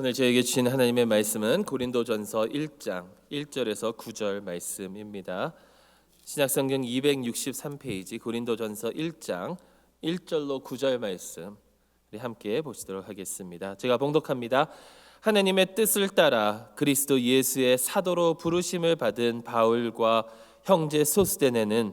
오늘 저에게 주신 하나님의 말씀은 고린도전서 1장 1절에서 9절 말씀입니다. 신약성경 263페이지 고린도전서 1장 1절로 9절 말씀 우리 함께 보시도록 하겠습니다. 제가 봉독합니다. 하나님의 뜻을 따라 그리스도 예수의 사도로 부르심을 받은 바울과 형제 소스데네는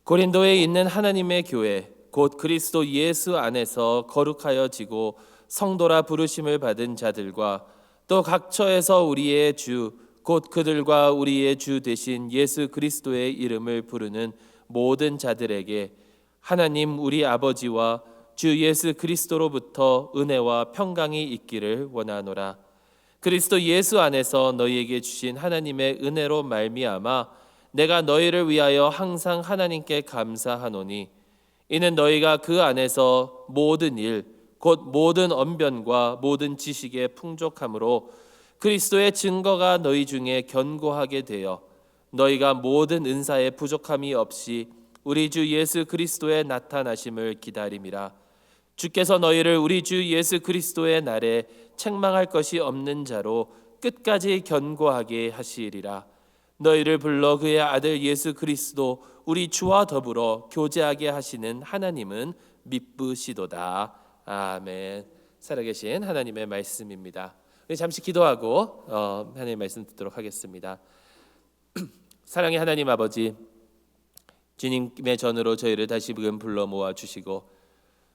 고린도에 있는 하나님의 교회 곧 그리스도 예수 안에서 거룩하여지고 성도라 부르심을 받은 자들과 또 각처에서 우리의 주 곧 그들과 우리의 주 되신 예수 그리스도의 이름을 부르는 모든 자들에게 하나님 우리 아버지와 주 예수 그리스도로부터 은혜와 평강이 있기를 원하노라. 그리스도 예수 안에서 너희에게 주신 하나님의 은혜로 말미암아 내가 너희를 위하여 항상 하나님께 감사하노니 이는 너희가 그 안에서 모든 일 곧 모든 언변과 모든 지식의 풍족함으로 그리스도의 증거가 너희 중에 견고하게 되어 너희가 모든 은사의 부족함이 없이 우리 주 예수 그리스도의 나타나심을 기다림이라. 주께서 너희를 우리 주 예수 그리스도의 날에 책망할 것이 없는 자로 끝까지 견고하게 하시리라. 너희를 불러 그의 아들 예수 그리스도 우리 주와 더불어 교제하게 하시는 하나님은 미쁘시도다. 아멘. 살아계신 하나님의 말씀입니다. 우리 잠시 기도하고 하나님의 말씀 듣도록 하겠습니다. 사랑의 하나님 아버지, 주님의 전으로 저희를 다시금 불러 모아 주시고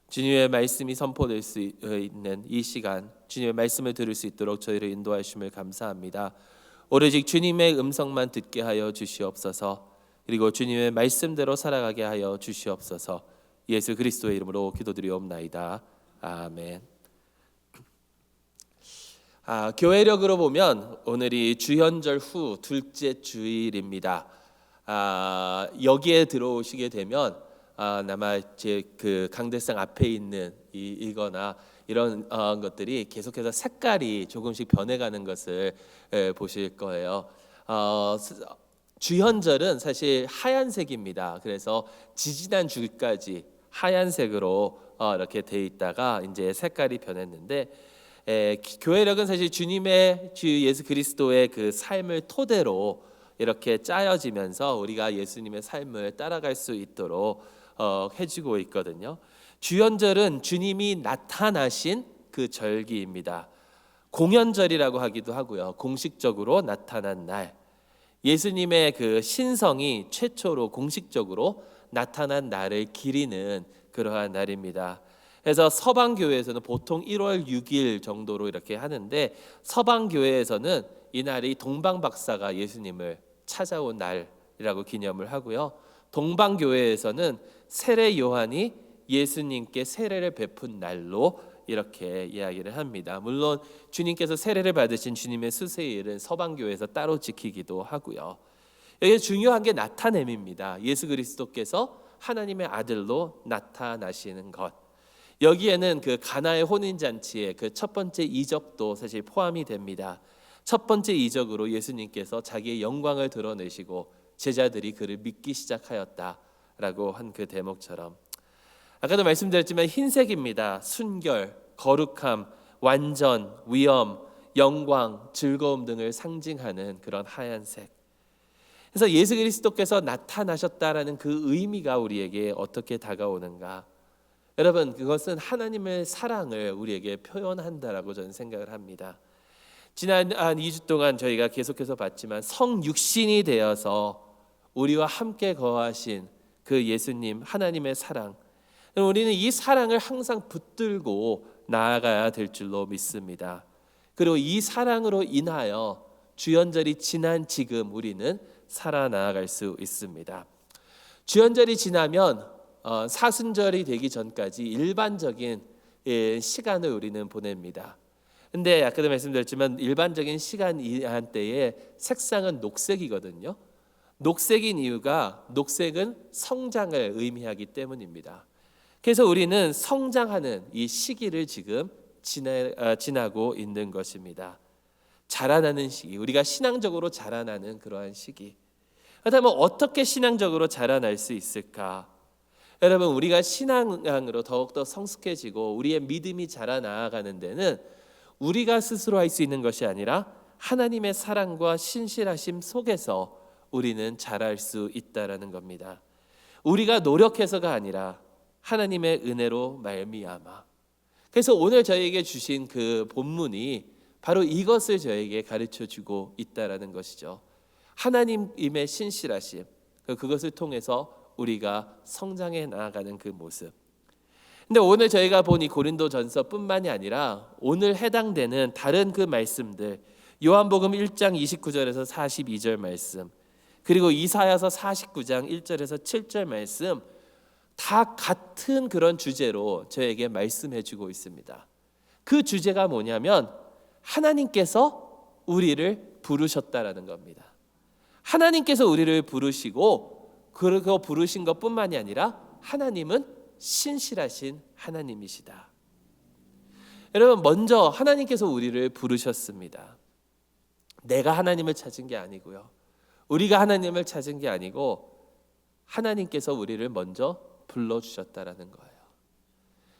주님의 말씀이 선포될 수 있는 이 시간, 주님의 말씀을 들을 수 있도록 저희를 인도하심을 감사합니다. 오로지 주님의 음성만 듣게 하여 주시옵소서. 그리고 주님의 말씀대로 살아가게 하여 주시옵소서. 예수 그리스도의 이름으로 기도드리옵나이다. 아멘. 교회력으로 보면 오늘이 주현절 후 둘째 주일입니다. 여기에 들어오시게 되면 아마 제 그 강대상 앞에 있는 이거나 이런 것들이 계속해서 색깔이 조금씩 변해가는 것을 보실 거예요. 주현절은 사실 하얀색입니다. 그래서 지지난 줄까지 하얀색으로 이렇게 돼 있다가 이제 색깔이 변했는데 교회력은 사실 주님의 주 예수 그리스도의 그 삶을 토대로 이렇게 짜여지면서 우리가 예수님의 삶을 따라갈 수 있도록 해주고 있거든요. 주현절은 주님이 나타나신 그 절기입니다. 공연절이라고 하기도 하고요. 공식적으로 나타난 날. 예수님의 그 신성이 최초로 공식적으로 나타난 날을 기리는 그러한 날입니다. 그래서 서방교회에서는 보통 1월 6일 정도로 이렇게 하는데 서방교회에서는 이 날이 동방박사가 예수님을 찾아온 날이라고 기념을 하고요. 동방교회에서는 세례 요한이 예수님께 세례를 베푼 날로 이렇게 이야기를 합니다. 물론 주님께서 세례를 받으신 주님의 수세일은 서방교회에서 따로 지키기도 하고요. 여기 중요한 게 나타냄입니다. 예수 그리스도께서 하나님의 아들로 나타나시는 것. 여기에는 그 가나의 혼인잔치의 그 첫 번째 이적도 사실 포함이 됩니다. 첫 번째 이적으로 예수님께서 자기의 영광을 드러내시고 제자들이 그를 믿기 시작하였다라고 한 그 대목처럼 아까도 말씀드렸지만 흰색입니다. 순결, 거룩함, 완전, 위엄, 영광, 즐거움 등을 상징하는 그런 하얀색. 그래서 예수 그리스도께서 나타나셨다라는 그 의미가 우리에게 어떻게 다가오는가? 여러분, 그것은 하나님의 사랑을 우리에게 표현한다라고 저는 생각을 합니다. 지난 2주 동안 저희가 계속해서 봤지만 성육신이 되어서 우리와 함께 거하신 그 예수님 하나님의 사랑, 우리는 이 사랑을 항상 붙들고 나아가야 될 줄로 믿습니다. 그리고 이 사랑으로 인하여 주연절이 지난 지금 우리는 살아나갈 수 있습니다. 주연절이 지나면 사순절이 되기 전까지 일반적인 시간을 우리는 보냅니다. 근데 아까도 말씀드렸지만 일반적인 시간 한때의 색상은 녹색이거든요. 녹색인 이유가 녹색은 성장을 의미하기 때문입니다. 그래서 우리는 성장하는 이 시기를 지금 지나고 있는 것입니다. 자라나는 시기, 우리가 신앙적으로 자라나는 그러한 시기. 그렇다면 어떻게 신앙적으로 자라날 수 있을까? 여러분, 우리가 신앙으로 더욱더 성숙해지고 우리의 믿음이 자라나가는 데는 우리가 스스로 할 수 있는 것이 아니라 하나님의 사랑과 신실하심 속에서 우리는 자랄 수 있다라는 겁니다. 우리가 노력해서가 아니라 하나님의 은혜로 말미암아. 그래서 오늘 저에게 주신 그 본문이 바로 이것을 저에게 가르쳐 주고 있다라는 것이죠. 하나님의 신실하심, 그것을 통해서 우리가 성장해 나아가는 그 모습. 근데 오늘 저희가 본 이 고린도전서뿐만이 아니라 오늘 해당되는 다른 그 말씀들, 요한복음 1장 29절에서 42절 말씀, 그리고 이사야서 49장 1절에서 7절 말씀, 다 같은 그런 주제로 저에게 말씀해 주고 있습니다. 그 주제가 뭐냐면 하나님께서 우리를 부르셨다라는 겁니다. 하나님께서 우리를 부르시고 그리고 부르신 것뿐만이 아니라 하나님은 신실하신 하나님이시다. 여러분, 먼저 하나님께서 우리를 부르셨습니다. 내가 하나님을 찾은 게 아니고요, 우리가 하나님을 찾은 게 아니고 하나님께서 우리를 먼저 불러주셨다라는 거예요.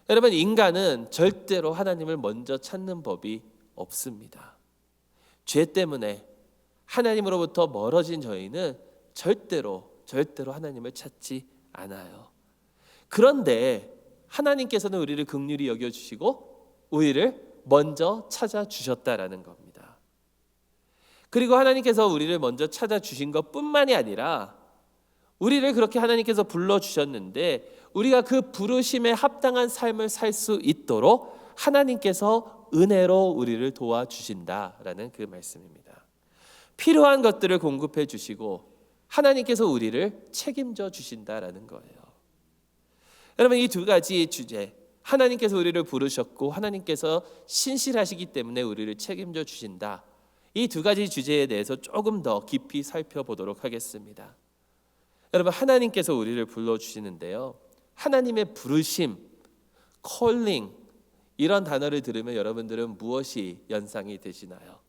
여러분, 인간은 절대로 하나님을 먼저 찾는 법이 없습니다. 죄 때문에 하나님으로부터 멀어진 저희는 절대로 하나님을 찾지 않아요. 그런데 하나님께서는 우리를 긍휼히 여겨주시고 우리를 먼저 찾아주셨다라는 겁니다. 그리고 하나님께서 우리를 먼저 찾아주신 것뿐만이 아니라 우리를 그렇게 하나님께서 불러주셨는데 우리가 그 부르심에 합당한 삶을 살 수 있도록 하나님께서 은혜로 우리를 도와주신다라는 그 말씀입니다. 필요한 것들을 공급해 주시고 하나님께서 우리를 책임져 주신다라는 거예요. 여러분, 이 두 가지 주제, 하나님께서 우리를 부르셨고 하나님께서 신실하시기 때문에 우리를 책임져 주신다, 이 두 가지 주제에 대해서 조금 더 깊이 살펴보도록 하겠습니다. 여러분, 하나님께서 우리를 불러주시는데요, 하나님의 부르심, calling, 이런 단어를 들으면 여러분들은 무엇이 연상이 되시나요?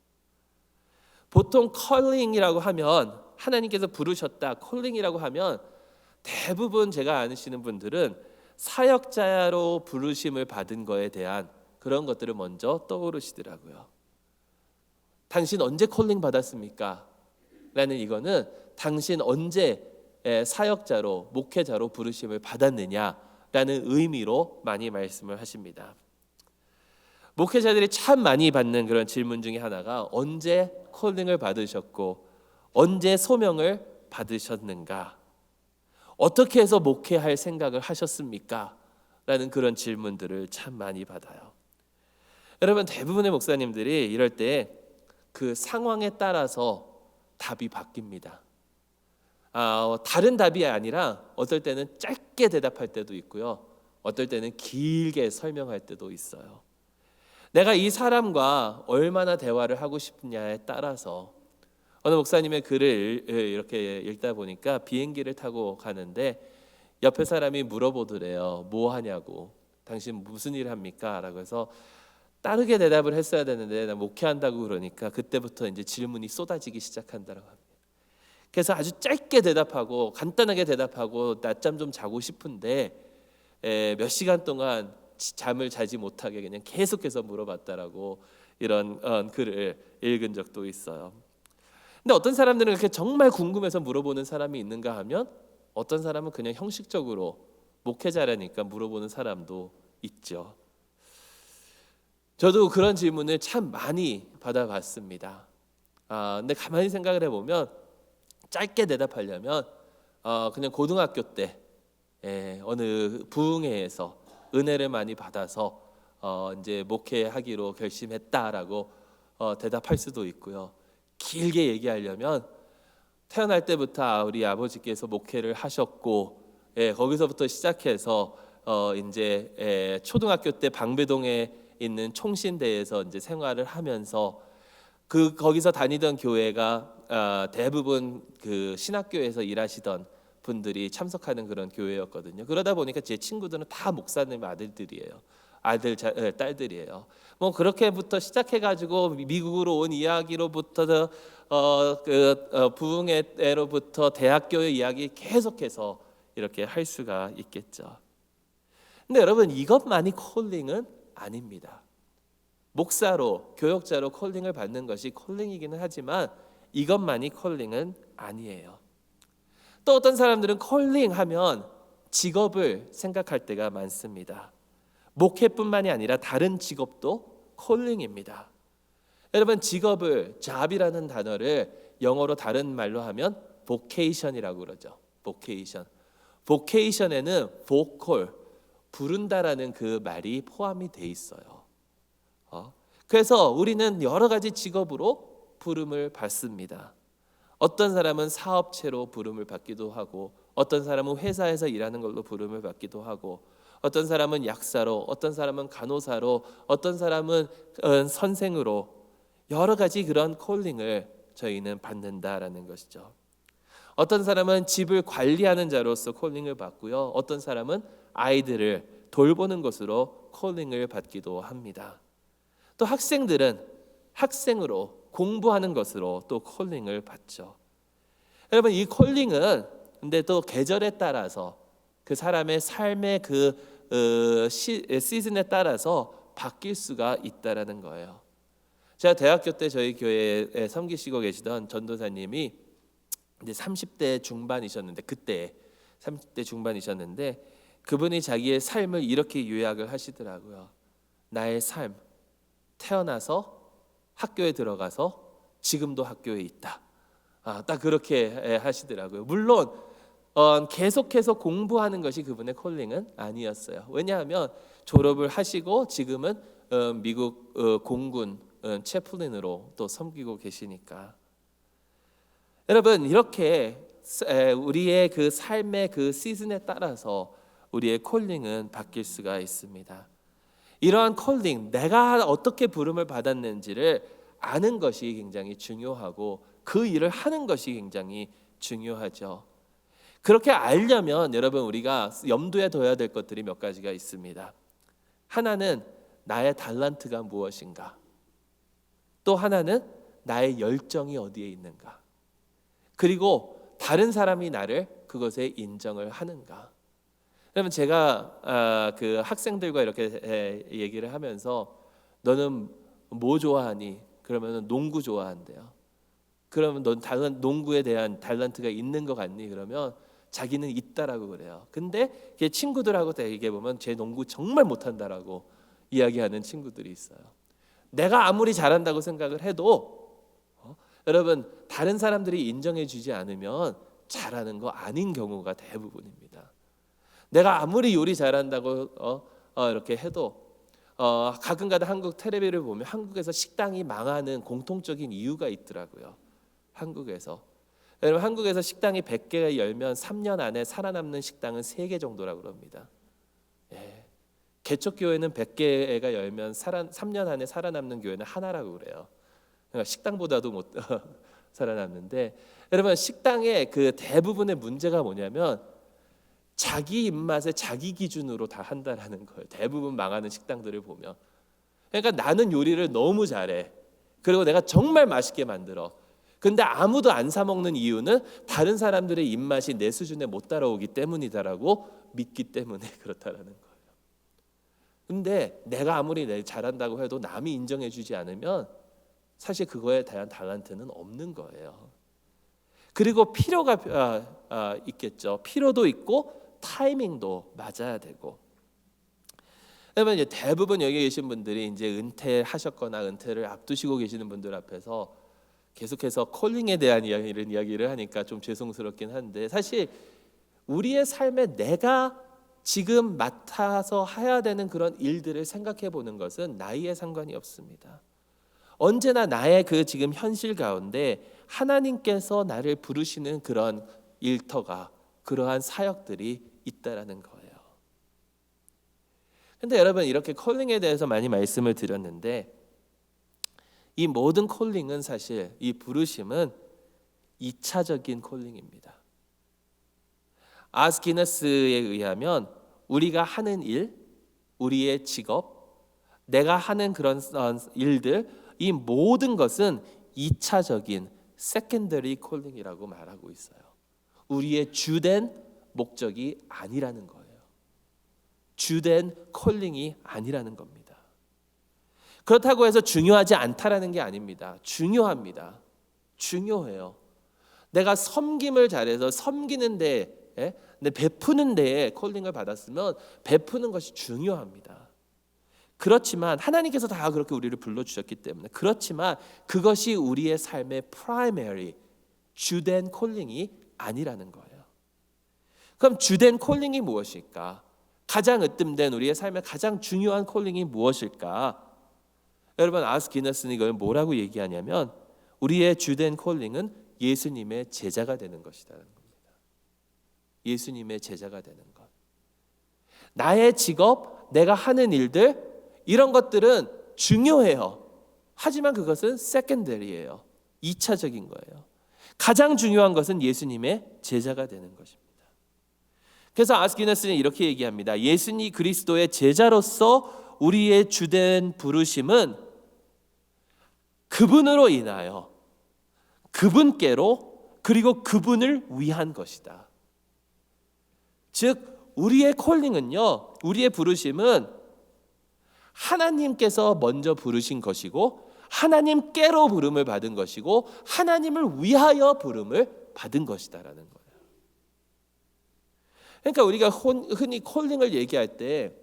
보통 calling이라고 하면, 하나님께서 부르셨다, calling이라고 하면 대부분 제가 아시는 분들은 사역자로 부르심을 받은 거에 대한 그런 것들을 먼저 떠오르시더라고요. 당신 언제 콜링 받았습니까? 라는, 이거는 당신 언제 사역자로, 목회자로 부르심을 받았느냐라는 의미로 많이 말씀을 하십니다. 목회자들이 참 많이 받는 그런 질문 중에 하나가 언제 콜링을 받으셨고 언제 소명을 받으셨는가, 어떻게 해서 목회할 생각을 하셨습니까? 라는 그런 질문들을 참 많이 받아요. 여러분, 대부분의 목사님들이 이럴 때 그 상황에 따라서 답이 바뀝니다. 다른 답이 아니라 어떨 때는 짧게 대답할 때도 있고요, 어떨 때는 길게 설명할 때도 있어요. 내가 이 사람과 얼마나 대화를 하고 싶냐에 따라서, 어느 목사님의 글을 이렇게 읽다 보니까 비행기를 타고 가는데 옆에 사람이 물어보더래요. 뭐 하냐고. 당신 무슨 일 합니까? 라고 해서 빠르게 대답을 했어야 되는데 나 목회한다고 그러니까 그때부터 이제 질문이 쏟아지기 시작한다고 합니다. 그래서 아주 짧게 대답하고 간단하게 대답하고 낮잠 좀 자고 싶은데 몇 시간 동안 잠을 자지 못하게 그냥 계속해서 물어봤다라고 이런 글을 읽은 적도 있어요. 근데 어떤 사람들은 이렇게 정말 궁금해서 물어보는 사람이 있는가 하면 어떤 사람은 그냥 형식적으로 목회자라니까 물어보는 사람도 있죠. 저도 그런 질문을 참 많이 받아봤습니다. 근데 가만히 생각을 해보면 짧게 대답하려면 그냥 고등학교 때 어느 부흥회에서 은혜를 많이 받아서 이제 목회하기로 결심했다라고 대답할 수도 있고요. 길게 얘기하려면 태어날 때부터 우리 아버지께서 목회를 하셨고 거기서부터 시작해서 이제 초등학교 때 방배동에 있는 총신대에서 이제 생활을 하면서 거기서 다니던 교회가 대부분 그 신학교에서 일하시던 분들이 참석하는 그런 교회였거든요. 그러다 보니까 제 친구들은 다 목사님 아들들이에요. 딸들이에요. 뭐 그렇게부터 시작해가지고 미국으로 온 이야기로부터 부흥회 때로부터 대학교의 이야기 계속해서 이렇게 할 수가 있겠죠. 근데 여러분, 이것만이 콜링은 아닙니다. 목사로, 교역자로 콜링을 받는 것이 콜링이기는 하지만 이것만이 콜링은 아니에요. 또 어떤 사람들은 콜링하면 직업을 생각할 때가 많습니다. 목회뿐만이 아니라 다른 직업도 콜링입니다. 여러분, 직업을 job이라는 단어를 영어로 다른 말로 하면 vocation이라고 그러죠. vocation. vocation에는 vocal, 부른다라는 그 말이 포함이 돼 있어요. 그래서 우리는 여러 가지 직업으로 부름을 받습니다. 어떤 사람은 사업체로 부름을 받기도 하고, 어떤 사람은 회사에서 일하는 걸로 부름을 받기도 하고, 어떤 사람은 약사로, 어떤 사람은 간호사로, 어떤 사람은 선생으로 여러 가지 그런 콜링을 저희는 받는다라는 것이죠. 어떤 사람은 집을 관리하는 자로서 콜링을 받고요. 어떤 사람은 아이들을 돌보는 것으로 콜링을 받기도 합니다. 또 학생들은 학생으로 공부하는 것으로 또 콜링을 받죠. 여러분, 이 콜링은 근데 또 계절에 따라서 그 사람의 삶의 시즌에 따라서 바뀔 수가 있다라는 거예요. 제가 대학교 때 저희 교회에 섬기시고 계시던 전도사님이 이제 30대 중반이셨는데, 그때 30대 중반이셨는데 그분이 자기의 삶을 이렇게 요약을 하시더라고요. 나의 삶, 태어나서 학교에 들어가서 지금도 학교에 있다. 딱 그렇게 하시더라고요. 물론 계속해서 공부하는 것이 그분의 콜링은 아니었어요. 왜냐하면 졸업을 하시고 지금은 미국 공군 채플린으로 또 섬기고 계시니까. 여러분, 이렇게 우리의 그 삶의 그 시즌에 따라서 우리의 콜링은 바뀔 수가 있습니다. 이러한 콜링, 내가 어떻게 부름을 받았는지를 아는 것이 굉장히 중요하고 그 일을 하는 것이 굉장히 중요하죠. 그렇게 알려면 여러분, 우리가 염두에 둬야 될 것들이 몇 가지가 있습니다. 하나는 나의 달란트가 무엇인가? 또 하나는 나의 열정이 어디에 있는가? 그리고 다른 사람이 나를 그것에 인정을 하는가? 그러면 제가 그 학생들과 이렇게 얘기를 하면서 너는 뭐 좋아하니? 그러면 농구 좋아한대요. 그러면 넌 농구에 대한 달란트가 있는 것 같니? 그러면 자기는 있다라고 그래요. 근데 친구들하고 얘기해 보면 제 농구 정말 못한다라고 이야기하는 친구들이 있어요. 내가 아무리 잘한다고 생각을 해도 여러분, 다른 사람들이 인정해 주지 않으면 잘하는 거 아닌 경우가 대부분입니다. 내가 아무리 요리 잘한다고 이렇게 해도 가끔가다 한국 텔레비를 보면 한국에서 식당이 망하는 공통적인 이유가 있더라고요. 한국에서. 여러분, 한국에서 식당이 100개가 열면 3년 안에 살아남는 식당은 3개 정도라고 그럽니다. 개척교회는 100개가 열면 3년 안에 살아남는 교회는 하나라고 그래요. 그러니까 식당보다도 못 살아남는데, 여러분, 식당의 그 대부분의 문제가 뭐냐면 자기 입맛에 자기 기준으로 다 한다라는 거예요. 대부분 망하는 식당들을 보면. 그러니까 나는 요리를 너무 잘해. 그리고 내가 정말 맛있게 만들어. 근데 아무도 안 사 먹는 이유는 다른 사람들의 입맛이 내 수준에 못 따라오기 때문이다라고 믿기 때문에 그렇다라는 거예요. 근데 내가 아무리 잘한다고 해도 남이 인정해 주지 않으면 사실 그거에 대한 달란트는 없는 거예요. 그리고 필요가 있겠죠. 필요도 있고 타이밍도 맞아야 되고. 그러면 이제 대부분 여기 계신 분들이 이제 은퇴하셨거나 은퇴를 앞두시고 계시는 분들 앞에서 계속해서 콜링에 대한 이야기를 하니까 좀 죄송스럽긴 한데, 사실 우리의 삶에 내가 지금 맡아서 해야 되는 그런 일들을 생각해 보는 것은 나이에 상관이 없습니다. 언제나 나의 그 지금 현실 가운데 하나님께서 나를 부르시는 그런 일터가, 그러한 사역들이 있다라는 거예요. 근데 여러분, 이렇게 콜링에 대해서 많이 말씀을 드렸는데 이 모든 콜링은 사실, 이 부르심은 2차적인 콜링입니다. 아스기너스에 의하면 우리가 하는 일, 우리의 직업, 내가 하는 그런 일들, 이 모든 것은 2차적인 secondary calling이라고 말하고 있어요. 우리의 주된 목적이 아니라는 거예요. 주된 콜링이 아니라는 겁니다. 그렇다고 해서 중요하지 않다라는 게 아닙니다. 중요합니다. 중요해요. 내가 섬김을 잘해서 섬기는 데에, 내 베푸는 데에 콜링을 받았으면 베푸는 것이 중요합니다. 그렇지만 하나님께서 다 그렇게 우리를 불러주셨기 때문에, 그렇지만 그것이 우리의 삶의 프라이머리, 주된 콜링이 아니라는 거예요. 그럼 주된 콜링이 무엇일까? 가장 으뜸된 우리의 삶의 가장 중요한 콜링이 무엇일까? 여러분, 아스 기너스는 이걸 뭐라고 얘기하냐면 우리의 주된 콜링은 예수님의 제자가 되는 것이라는 겁니다. 예수님의 제자가 되는 것. 나의 직업, 내가 하는 일들, 이런 것들은 중요해요. 하지만 그것은 세컨더리예요. 2차적인 거예요. 가장 중요한 것은 예수님의 제자가 되는 것입니다. 그래서 아스기너스는 이렇게 얘기합니다. 예수님 그리스도의 제자로서 우리의 주된 부르심은 그분으로 인하여, 그분께로, 그리고 그분을 위한 것이다. 즉 우리의 콜링은요, 우리의 부르심은 하나님께서 먼저 부르신 것이고 하나님께로 부름을 받은 것이고 하나님을 위하여 부름을 받은 것이다라는 거예요. 그러니까 우리가 흔히 콜링을 얘기할 때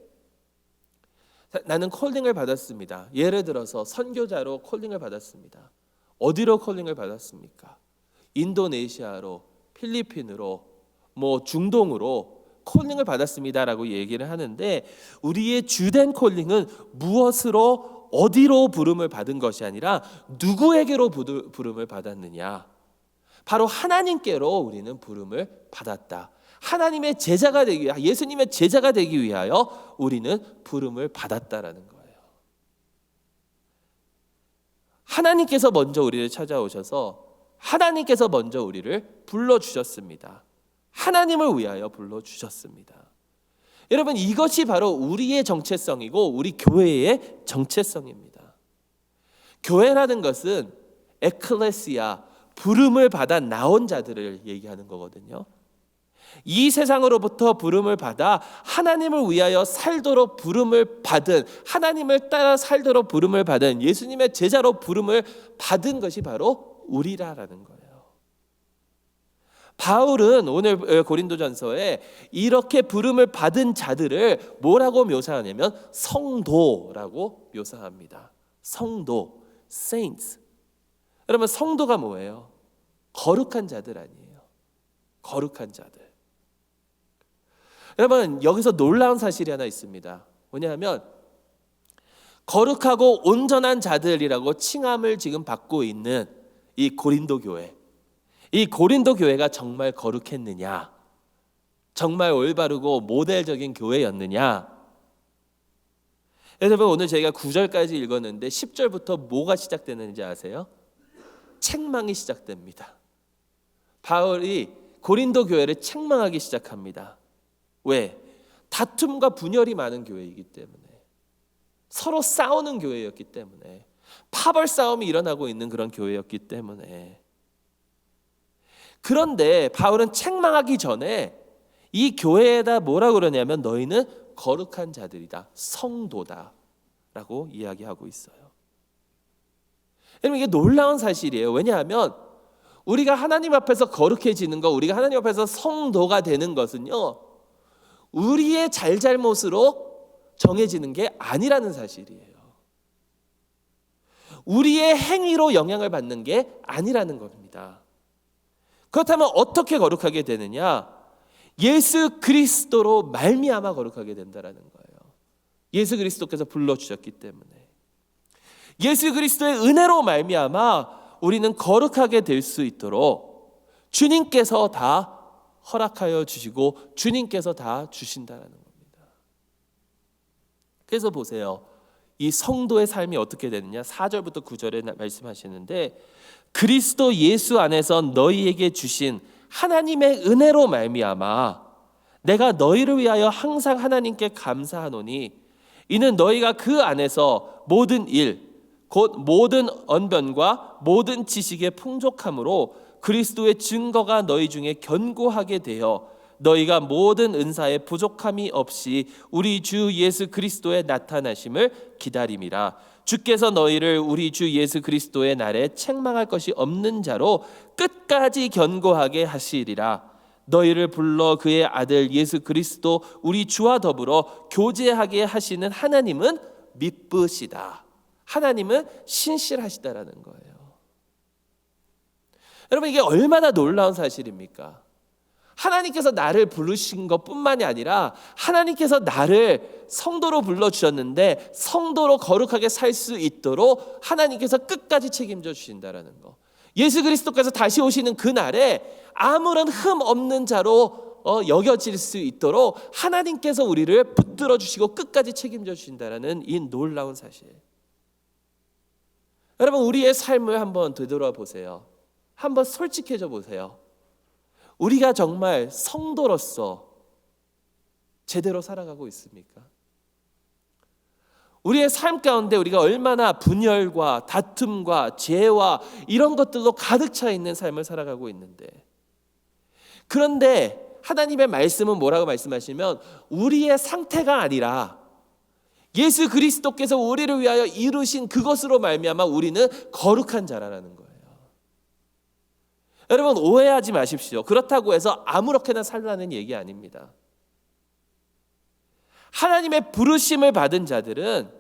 나는 콜링을 받았습니다. 예를 들어서 선교자로 콜링을 받았습니다. 어디로 콜링을 받았습니까? 인도네시아로, 필리핀으로, 중동으로 콜링을 받았습니다라고 얘기를 하는데, 우리의 주된 콜링은 무엇으로, 어디로 부름을 받은 것이 아니라 누구에게로 부름을 받았느냐? 바로 하나님께로 우리는 부름을 받았다. 하나님의 제자가 되기 위하여, 예수님의 제자가 되기 위하여 우리는 부름을 받았다라는 거예요. 하나님께서 먼저 우리를 찾아오셔서 하나님께서 먼저 우리를 불러주셨습니다. 하나님을 위하여 불러주셨습니다. 여러분, 이것이 바로 우리의 정체성이고 우리 교회의 정체성입니다. 교회라는 것은 에클레시아, 부름을 받아 나온 자들을 얘기하는 거거든요. 이 세상으로부터 부름을 받아 하나님을 위하여 살도록 부름을 받은, 하나님을 따라 살도록 부름을 받은, 예수님의 제자로 부름을 받은 것이 바로 우리라라는 거예요. 바울은 오늘 고린도전서에 이렇게 부름을 받은 자들을 뭐라고 묘사하냐면 성도라고 묘사합니다. 성도, saints. 여러분, 성도가 뭐예요? 거룩한 자들 아니에요. 거룩한 자들. 여러분, 여기서 놀라운 사실이 하나 있습니다. 뭐냐면 거룩하고 온전한 자들이라고 칭함을 지금 받고 있는 이 고린도 교회, 이 고린도 교회가 정말 거룩했느냐? 정말 올바르고 모델적인 교회였느냐? 여러분, 오늘 저희가 9절까지 읽었는데 10절부터 뭐가 시작되는지 아세요? 책망이 시작됩니다. 바울이 고린도 교회를 책망하기 시작합니다. 왜? 다툼과 분열이 많은 교회이기 때문에, 서로 싸우는 교회였기 때문에, 파벌 싸움이 일어나고 있는 그런 교회였기 때문에. 그런데 바울은 책망하기 전에 이 교회에다 뭐라고 그러냐면 너희는 거룩한 자들이다, 성도다 라고 이야기하고 있어요. 여러분, 이게 놀라운 사실이에요. 왜냐하면 우리가 하나님 앞에서 거룩해지는 것, 우리가 하나님 앞에서 성도가 되는 것은요, 우리의 잘잘못으로 정해지는 게 아니라는 사실이에요. 우리의 행위로 영향을 받는 게 아니라는 겁니다. 그렇다면 어떻게 거룩하게 되느냐? 예수 그리스도로 말미암아 거룩하게 된다라는 거예요. 예수 그리스도께서 불러주셨기 때문에, 예수 그리스도의 은혜로 말미암아 우리는 거룩하게 될 수 있도록 주님께서 다 허락하여 주시고 주님께서 다 주신다라는 겁니다. 그래서 보세요. 이 성도의 삶이 어떻게 되느냐? 4절부터 9절에 말씀하시는데, 그리스도 예수 안에서 너희에게 주신 하나님의 은혜로 말미암아 내가 너희를 위하여 항상 하나님께 감사하노니, 이는 너희가 그 안에서 모든 일 곧 모든 언변과 모든 지식의 풍족함으로 그리스도의 증거가 너희 중에 견고하게 되어 너희가 모든 은사에 부족함이 없이 우리 주 예수 그리스도의 나타나심을 기다림이라. 주께서 너희를 우리 주 예수 그리스도의 날에 책망할 것이 없는 자로 끝까지 견고하게 하시리라. 너희를 불러 그의 아들 예수 그리스도 우리 주와 더불어 교제하게 하시는 하나님은 미쁘시다. 하나님은 신실하시다라는 거예요. 여러분, 이게 얼마나 놀라운 사실입니까? 하나님께서 나를 부르신 것뿐만이 아니라 하나님께서 나를 성도로 불러주셨는데 성도로 거룩하게 살 수 있도록 하나님께서 끝까지 책임져 주신다라는 거. 예수 그리스도께서 다시 오시는 그날에 아무런 흠 없는 자로 여겨질 수 있도록 하나님께서 우리를 붙들어 주시고 끝까지 책임져 주신다라는 이 놀라운 사실. 여러분, 우리의 삶을 한번 되돌아보세요. 한번 솔직해져 보세요. 우리가 정말 성도로서 제대로 살아가고 있습니까? 우리의 삶 가운데 우리가 얼마나 분열과 다툼과 죄와 이런 것들로 가득 차 있는 삶을 살아가고 있는데, 그런데 하나님의 말씀은 뭐라고 말씀하시면 우리의 상태가 아니라 예수 그리스도께서 우리를 위하여 이루신 그것으로 말미암아 우리는 거룩한 자라는 거예요. 여러분, 오해하지 마십시오. 그렇다고 해서 아무렇게나 살라는 얘기 아닙니다. 하나님의 부르심을 받은 자들은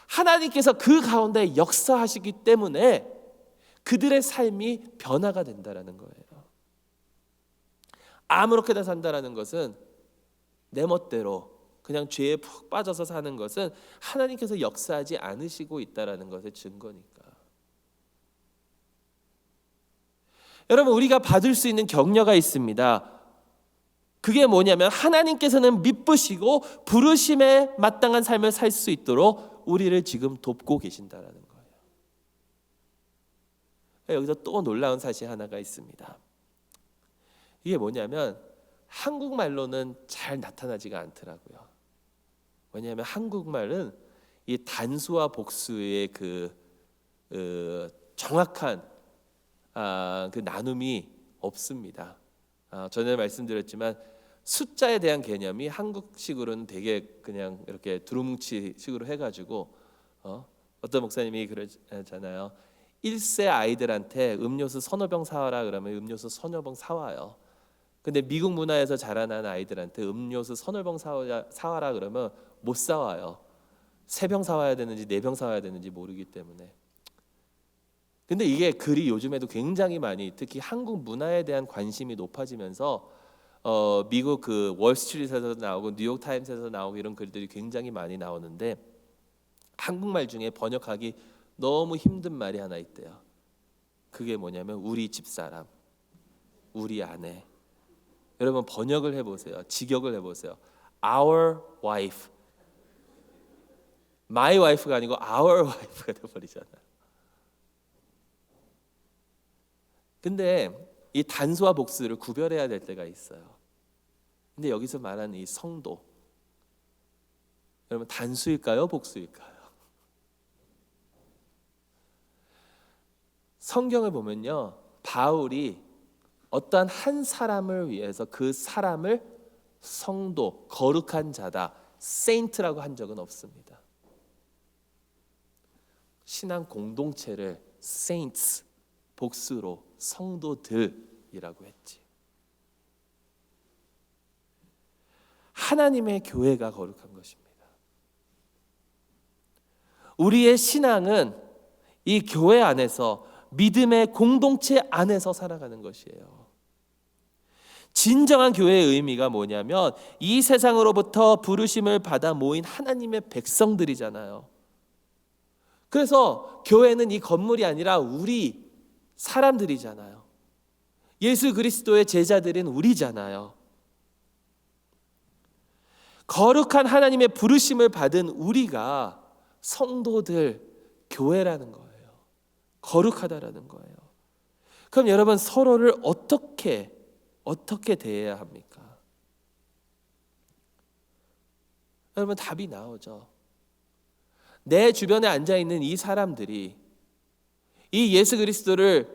하나님께서 그 가운데 역사하시기 때문에 그들의 삶이 변화가 된다는 거예요. 아무렇게나 산다라는 것은 내 멋대로 그냥 죄에 푹 빠져서 사는 것은 하나님께서 역사하지 않으시고 있다는 것의 증거니까. 여러분, 우리가 받을 수 있는 격려가 있습니다. 그게 뭐냐면 하나님께서는 미쁘시고 부르심에 마땅한 삶을 살 수 있도록 우리를 지금 돕고 계신다는 거예요. 여기서 또 놀라운 사실 하나가 있습니다. 이게 뭐냐면 한국말로는 잘 나타나지가 않더라고요. 왜냐하면 한국말은 이 단수와 복수의 정확한 그 나눔이 없습니다. 전에 말씀드렸지만 숫자에 대한 개념이 한국식으로는 되게 그냥 이렇게 두루뭉치식으로 해가지고 어떤 목사님이 그러잖아요. 1세 아이들한테 음료수 서너 병 사와라 그러면 음료수 서너 병 사와요. 근데 미국 문화에서 자라난 아이들한테 음료수 서너 병 사와라 그러면 못 사와요. 3병 사와야 되는지 4병 사와야 되는지 모르기 때문에. 근데 이게 글이 요즘에도 굉장히 많이, 특히 한국 문화에 대한 관심이 높아지면서 미국 그 월스트리트에서 나오고 뉴욕 타임스에서 나오고 이런 글들이 굉장히 많이 나오는데 한국말 중에 번역하기 너무 힘든 말이 하나 있대요. 그게 뭐냐면 우리 집사람, 우리 아내. 여러분, 번역을 해보세요. 직역을 해보세요. Our wife. My wife가 아니고 our wife가 돼버리잖아요. 근데 이 단수와 복수를 구별해야 될 때가 있어요. 근데 여기서 말하는 이 성도, 여러분, 단수일까요? 복수일까요? 성경을 보면요, 바울이 어떠한 한 사람을 위해서 그 사람을 성도, 거룩한 자다, 세인트라고 한 적은 없습니다. 신앙 공동체를 saints, 복수로 성도들이라고 했지. 하나님의 교회가 거룩한 것입니다. 우리의 신앙은 이 교회 안에서 믿음의 공동체 안에서 살아가는 것이에요. 진정한 교회의 의미가 뭐냐면 이 세상으로부터 부르심을 받아 모인 하나님의 백성들이잖아요. 그래서 교회는 이 건물이 아니라 우리 사람들이잖아요. 예수 그리스도의 제자들은 우리잖아요. 거룩한 하나님의 부르심을 받은 우리가 성도들, 교회라는 거예요. 거룩하다라는 거예요. 그럼 여러분, 서로를 어떻게 대해야 합니까? 여러분, 답이 나오죠. 내 주변에 앉아있는 이 사람들이, 이 예수 그리스도를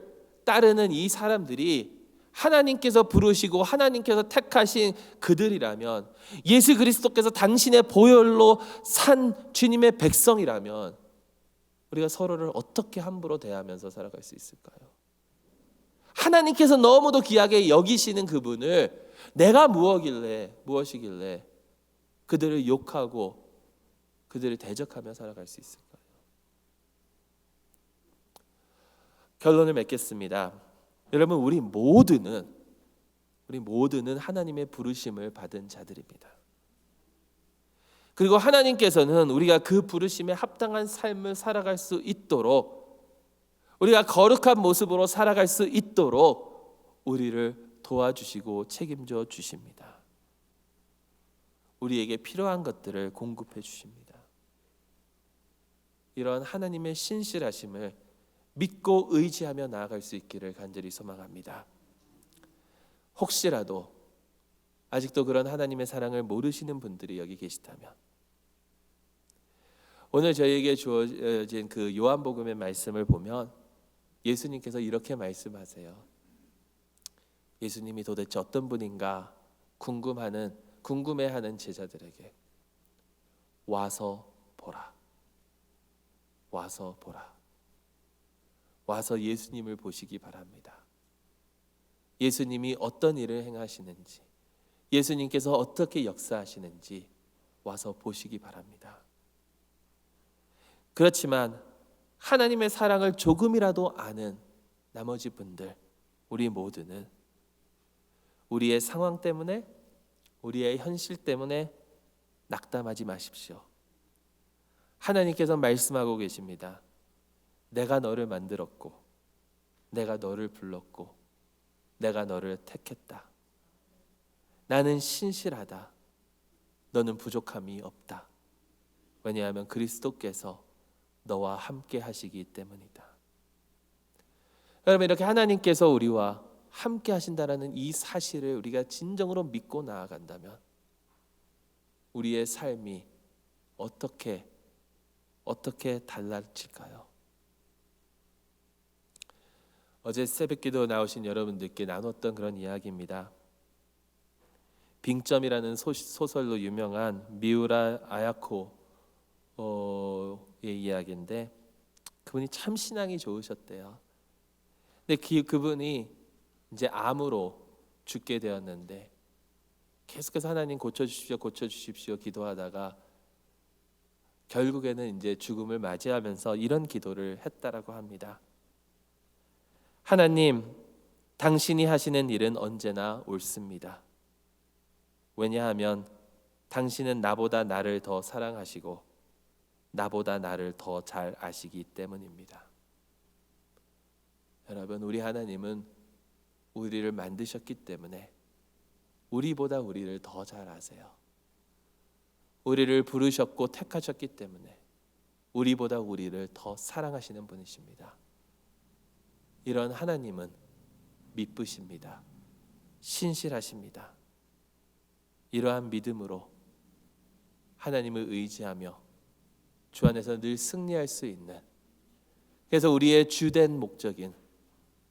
따르는 이 사람들이 하나님께서 부르시고 하나님께서 택하신 그들이라면, 예수 그리스도께서 당신의 보혈로 산 주님의 백성이라면 우리가 서로를 어떻게 함부로 대하면서 살아갈 수 있을까요? 하나님께서 너무도 귀하게 여기시는 그분을 내가 무엇이길래 그들을 욕하고 그들을 대적하며 살아갈 수 있을까요? 결론을 맺겠습니다. 여러분, 우리 모두는 하나님의 부르심을 받은 자들입니다. 그리고 하나님께서는 우리가 그 부르심에 합당한 삶을 살아갈 수 있도록, 우리가 거룩한 모습으로 살아갈 수 있도록 우리를 도와주시고 책임져 주십니다. 우리에게 필요한 것들을 공급해 주십니다. 이런 하나님의 신실하심을 믿고 의지하며 나아갈 수 있기를 간절히 소망합니다. 혹시라도 아직도 그런 하나님의 사랑을 모르시는 분들이 여기 계시다면, 오늘 저희에게 주어진 그 요한복음의 말씀을 보면 예수님께서 이렇게 말씀하세요. 예수님이 도대체 어떤 분인가 궁금해하는 제자들에게 와서 보라. 와서 보라. 와서 예수님을 보시기 바랍니다. 예수님이 어떤 일을 행하시는지, 예수님께서 어떻게 역사하시는지 와서 보시기 바랍니다. 그렇지만 하나님의 사랑을 조금이라도 아는 나머지 분들, 우리 모두는 우리의 상황 때문에, 우리의 현실 때문에 낙담하지 마십시오. 하나님께서 말씀하고 계십니다. 내가 너를 만들었고, 내가 너를 불렀고, 내가 너를 택했다. 나는 신실하다. 너는 부족함이 없다. 왜냐하면 그리스도께서 너와 함께 하시기 때문이다. 여러분, 이렇게 하나님께서 우리와 함께 하신다라는 이 사실을 우리가 진정으로 믿고 나아간다면 우리의 삶이 어떻게 달라질까요? 어제 새벽기도 나오신 여러분들께 나눴던 그런 이야기입니다. 빙점이라는 소설로 유명한 미우라 아야코의 이야기인데, 그분이 참 신앙이 좋으셨대요. 근데 그분이 이제 암으로 죽게 되었는데 계속해서 하나님 고쳐주십시오 기도하다가 결국에는 이제 죽음을 맞이하면서 이런 기도를 했다라고 합니다. 하나님, 당신이 하시는 일은 언제나 옳습니다. 왜냐하면 당신은 나보다 나를 더 사랑하시고 나보다 나를 더 잘 아시기 때문입니다. 여러분, 우리 하나님은 우리를 만드셨기 때문에 우리보다 우리를 더 잘 아세요. 우리를 부르셨고 택하셨기 때문에 우리보다 우리를 더 사랑하시는 분이십니다. 이런 하나님은 미쁘십니다. 신실하십니다. 이러한 믿음으로 하나님을 의지하며 주 안에서 늘 승리할 수 있는, 그래서 우리의 주된 목적인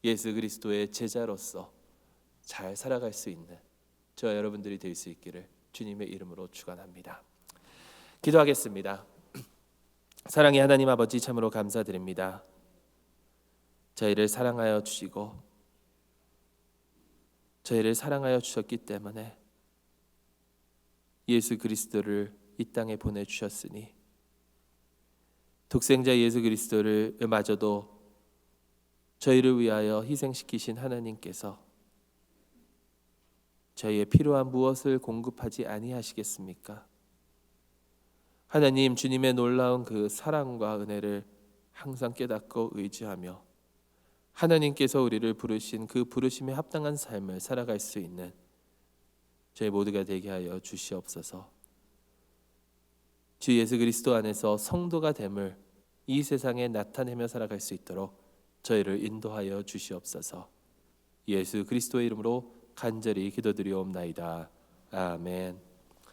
예수 그리스도의 제자로서 잘 살아갈 수 있는 저와 여러분들이 될 수 있기를 주님의 이름으로 축원합니다. 기도하겠습니다. 사랑의 하나님 아버지, 참으로 감사드립니다. 저희를 사랑하여 주시고 저희를 사랑하여 주셨기 때문에 예수 그리스도를 이 땅에 보내주셨으니, 독생자 예수 그리스도를 마저도 저희를 위하여 희생시키신 하나님께서 저희의 필요한 무엇을 공급하지 아니하시겠습니까? 하나님, 주님의 놀라운 그 사랑과 은혜를 항상 깨닫고 의지하며 하나님께서 우리를 부르신 그 부르심에 합당한 삶을 살아갈 수 있는 저희 모두가 되게 하여 주시옵소서. 주 예수 그리스도 안에서 성도가 됨을 이 세상에 나타내며 살아갈 수 있도록 저희를 인도하여 주시옵소서. 예수 그리스도의 이름으로 간절히 기도드리옵나이다. 아멘.